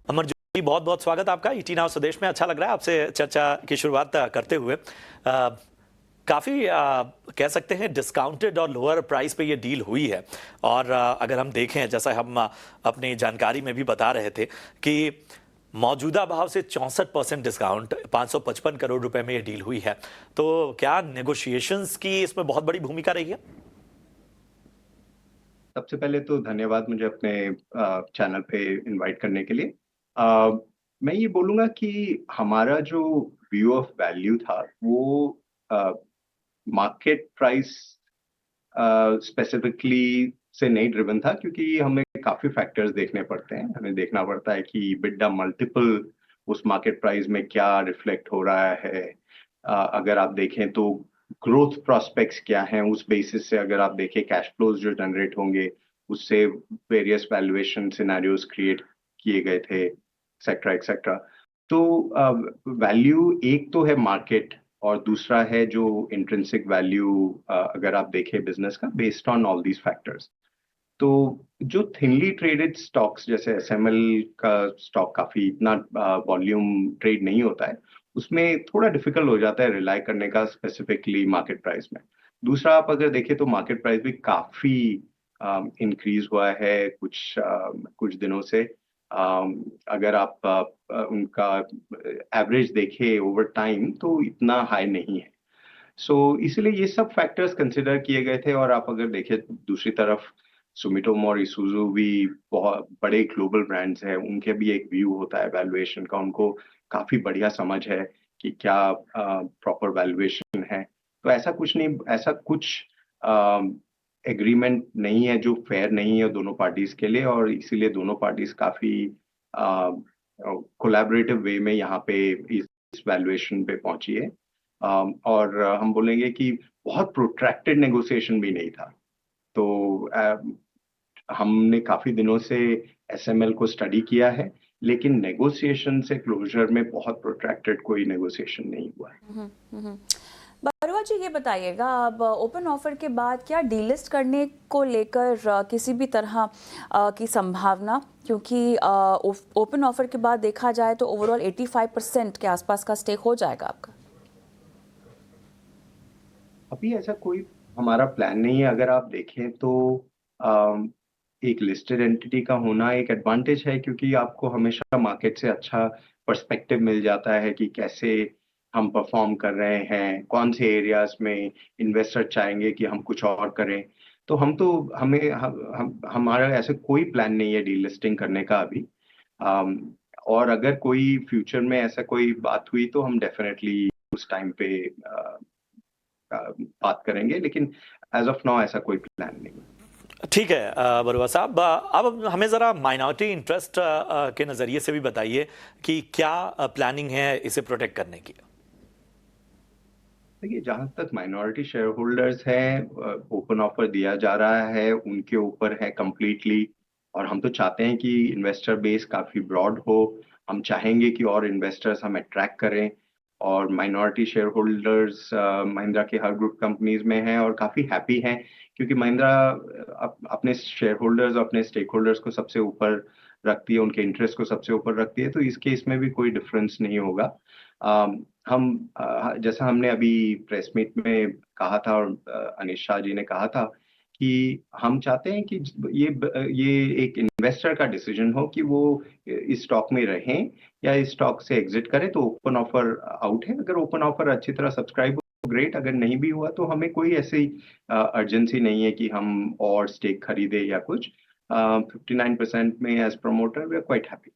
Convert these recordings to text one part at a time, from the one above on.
अमर जी, बहुत बहुत स्वागत आपका ईटी नाउ स्वदेश में। अच्छा लग रहा है आपसे चर्चा की शुरुआत करते हुए। काफ़ी कह सकते हैं डिस्काउंटेड और लोअर प्राइस पे ये डील हुई है। और अगर हम देखें, जैसा हम अपनी जानकारी में भी बता रहे थे कि मौजूदा भाव से 64% डिस्काउंट 555 करोड़ रुपए में ये डील हुई है। तो क्या नेगोशिएशंस की इसमें बहुत बड़ी भूमिका रही है? सबसे पहले तो धन्यवाद मुझे अपने चैनल पे इनवाइट करने के लिए। अ, मैं ये बोलूँगा कि हमारा जो व्यू ऑफ वैल्यू था वो मार्केट प्राइस स्पेसिफिकली से नहीं ड्रिवन था, क्योंकि हमें काफ़ी फैक्टर्स देखने पड़ते हैं। हमें देखना पड़ता है कि EBITDA मल्टीपल उस मार्केट प्राइस में क्या रिफ्लेक्ट हो रहा है। अगर आप देखें तो ग्रोथ प्रोस्पेक्ट्स क्या हैं, उस बेसिस से अगर आप देखें कैश फ्लोज जो जनरेट होंगे, उससे वेरियस वैल्यूएशन सिनेरियोज क्रिएट किए गए थे, एक्सेट्रा एक्सेट्रा। तो वैल्यू एक तो है मार्केट, और दूसरा है जो इंट्रिंसिक वैल्यू अगर आप देखें बिजनेस का based on all these factors. तो जो थिनली ट्रेडेड स्टॉक्स जैसे एसएमएल का स्टॉक काफी इतना वॉल्यूम ट्रेड नहीं होता है, उसमें थोड़ा डिफिकल्ट हो जाता है रिलाई करने का स्पेसिफिकली मार्केट प्राइस में। दूसरा, आप अगर देखें तो मार्केट प्राइस भी काफी इंक्रीज हुआ है कुछ दिनों से। अगर आप उनका एवरेज देखें ओवर टाइम तो इतना हाई नहीं है। सो इसलिए ये सब फैक्टर्स कंसिडर किए गए थे। और आप अगर देखें दूसरी तरफ, सुमिटोमो और इसूजू भी बहुत बड़े ग्लोबल ब्रांड्स हैं, उनके भी एक व्यू होता है वैल्यूएशन का। उनको काफी बढ़िया समझ है कि क्या प्रॉपर वैल्यूएशन है। तो ऐसा कुछ नहीं, ऐसा कुछ एग्रीमेंट नहीं है जो फेयर नहीं है दोनों पार्टीज के लिए, और इसीलिए दोनों पार्टीज काफी कोलैबोरेटिव वे में यहाँ पे इस वैल्यूएशन पे पहुंची है। और हम बोलेंगे कि बहुत प्रोट्रैक्टेड नेगोशिएशन भी नहीं था। तो हमने काफी दिनों से एसएमएल को स्टडी किया है, लेकिन नेगोशिएशन से क्लोजर में बहुत प्रोट्रैक्टेड कोई नेगोशिएशन नहीं हुआ है। बरुआ जी, ये बताइएगा, अब ओपन ऑफर के बाद क्या डीलिस्ट करने को लेकर किसी भी तरह की संभावना, क्योंकि ओपन ऑफर के बाद देखा जाए तो ओवरऑल 85% के आसपास का स्टेक हो जाएगा आपका? अभी ऐसा कोई हमारा प्लान नहीं है। अगर आप देखें तो एक लिस्टेड एंटिटी का होना एक एडवांटेज है, क्योंकि आपको हमेशा मार्केट से अच्छा पर्सपेक्टिव मिल जाता है कि कैसे हम परफॉर्म कर रहे हैं, कौन से एरियाज में इन्वेस्टर चाहेंगे कि हम कुछ और करें। तो हम तो हमें हमारा ऐसे कोई प्लान नहीं है डीलिस्टिंग करने का अभी। और अगर कोई फ्यूचर में ऐसा कोई बात हुई तो हम डेफिनेटली उस टाइम पे बात करेंगे, लेकिन एज ऑफ नाउ ऐसा कोई प्लान नहीं है। ठीक है बरुआ साहब, अब हमें ज़रा माइनॉरिटी इंटरेस्ट के नज़रिए से भी बताइए कि क्या प्लानिंग है इसे प्रोटेक्ट करने की। देखिए, जहां तक माइनॉरिटी शेयर होल्डर्स हैं, ओपन ऑफर दिया जा रहा है, उनके ऊपर है कंप्लीटली। और हम तो चाहते हैं कि इन्वेस्टर बेस काफी ब्रॉड हो। हम चाहेंगे कि और इन्वेस्टर्स हम अट्रैक्ट करें। और माइनॉरिटी शेयर होल्डर्स महिंद्रा के हर ग्रुप कंपनीज में हैं और काफी हैप्पी हैं, क्योंकि महिंद्रा अपने शेयर होल्डर्स, अपने स्टेक होल्डर्स को सबसे ऊपर रखती है, उनके इंटरेस्ट को सबसे ऊपर रखती है। तो इस केस में भी कोई डिफरेंस नहीं होगा। हम जैसा हमने अभी प्रेस मीट में कहा था, और अनिश शाह जी ने कहा था कि हम चाहते हैं कि ये एक इन्वेस्टर का डिसीजन हो कि वो इस स्टॉक में रहें या इस स्टॉक से एग्जिट करें। तो ओपन ऑफर आउट है। अगर ओपन ऑफर अच्छी तरह सब्सक्राइब हो, ग्रेट। अगर नहीं भी हुआ तो हमें कोई ऐसी अर्जेंसी नहीं है कि हम और स्टेक खरीदे या कुछ। 59% में as promoter we are quite happy.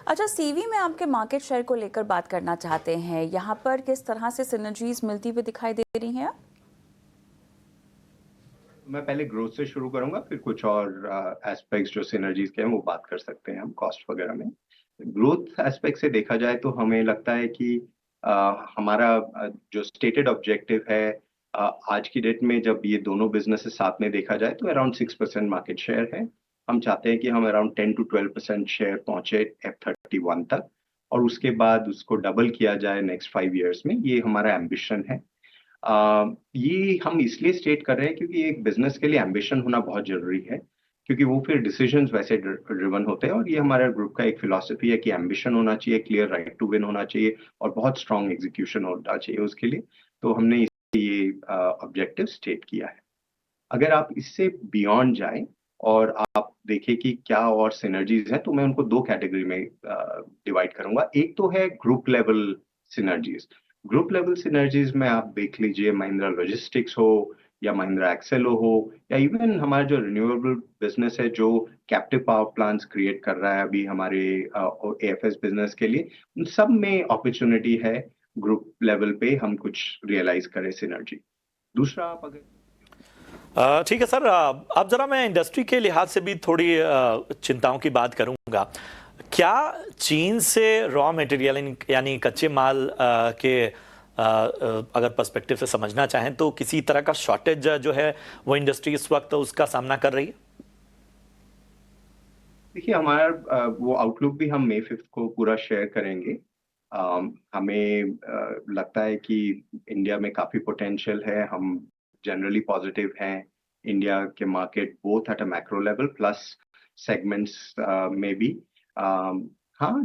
अच्छा, सीवी में आपके मार्केट शेयर को लेकर बात करना चाहते हैं। यहाँ पर किस तरह से सिनर्जीज मिलती हुई दिखाई दे रही हैं? मैं पहले ग्रोथ से शुरू करूंगा, फिर कुछ और एस्पेक्ट्स जो सिनर्जीज के हैं वो बात कर सकते हैं हम कॉस्ट वगैरह में। ग्रोथ एस्पेक्ट से देखा जाए तो हमें लगता है कि हमारा जो स्टेटेड ऑब्जेक्टिव है, आज की डेट में जब ये दोनों बिजनेसेस साथ में देखा जाए तो अराउंड 6% मार्केट शेयर है। हम चाहते हैं कि हम अराउंड 10 to 12% शेयर पहुंचे F31 तक, और उसके बाद उसको डबल किया जाए नेक्स्ट 5 years में। ये हमारा एम्बिशन है। ये हम इसलिए स्टेट कर रहे हैं क्योंकि एक बिजनेस के लिए एम्बिशन होना बहुत जरूरी है, क्योंकि वो फिर डिसीजंस वैसे ड्रिवन होते हैं। और ये हमारे ग्रुप का एक फिलॉसफी है कि एम्बिशन होना चाहिए, क्लियर राइट टू विन होना चाहिए और बहुत स्ट्रांग एग्जीक्यूशन होना चाहिए उसके लिए। तो हमने ये ऑब्जेक्टिव स्टेट किया है। अगर आप इससे बियॉन्ड जाएं और आप देखें कि क्या और सिनर्जीज हैं, तो मैं उनको दो कैटेगरी में डिवाइड करूंगा। एक तो है group level synergies. Group level synergies में आप देख लीजिए महिंद्रा लॉजिस्टिक्स हो या महिंद्रा एक्सेलो हो या इवन हमारा जो रिन्यूएबल बिजनेस है जो कैप्टिव पावर प्लांट्स क्रिएट कर रहा है अभी हमारे एएफएस बिजनेस के लिए, उन सब में अपॉर्चुनिटी है ग्रुप लेवल पे हम कुछ रियलाइज करें सिनर्जी। दूसरा आप अगर ठीक है सर, अब जरा मैं इंडस्ट्री के लिहाज से भी थोड़ी चिंताओं की बात करूंगा। क्या चीन से रॉ मटेरियल यानी कच्चे माल के अगर पर्सपेक्टिव से समझना चाहें तो किसी तरह का शॉर्टेज जो है वो इंडस्ट्री इस वक्त उसका सामना कर रही है? देखिए, हमारा वो आउटलुक भी हम मई 5 को पूरा शेयर करेंगे। हमें लगता है कि इंडिया में काफी पोटेंशियल है। हम जनरली पॉजिटिव हैं इंडिया के market both at a macro level plus segments में भी। हाँ,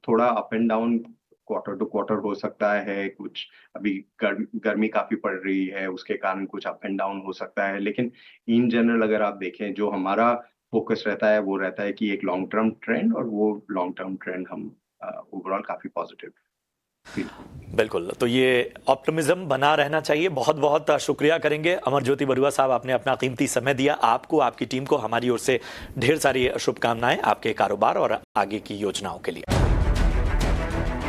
थोड़ा up and down quarter to quarter हो सकता है। कुछ अभी गर्मी काफी पड़ रही है, उसके कारण कुछ अप एंड डाउन हो सकता है, लेकिन इन जनरल अगर आप देखें जो हमारा फोकस रहता है वो रहता है कि एक लॉन्ग टर्म ट्रेंड, और वो लॉन्ग टर्म ट्रेंड हम ओवरऑल काफी पॉजिटिव। बिल्कुल, तो ये ऑप्टिमिज्म बना रहना चाहिए। बहुत बहुत शुक्रिया करेंगे अमरज्योति बरुआ साहब, आपने अपना कीमती समय दिया। आपको, आपकी टीम को हमारी ओर से ढेर सारी शुभकामनाएं आपके कारोबार और आगे की योजनाओं के लिए।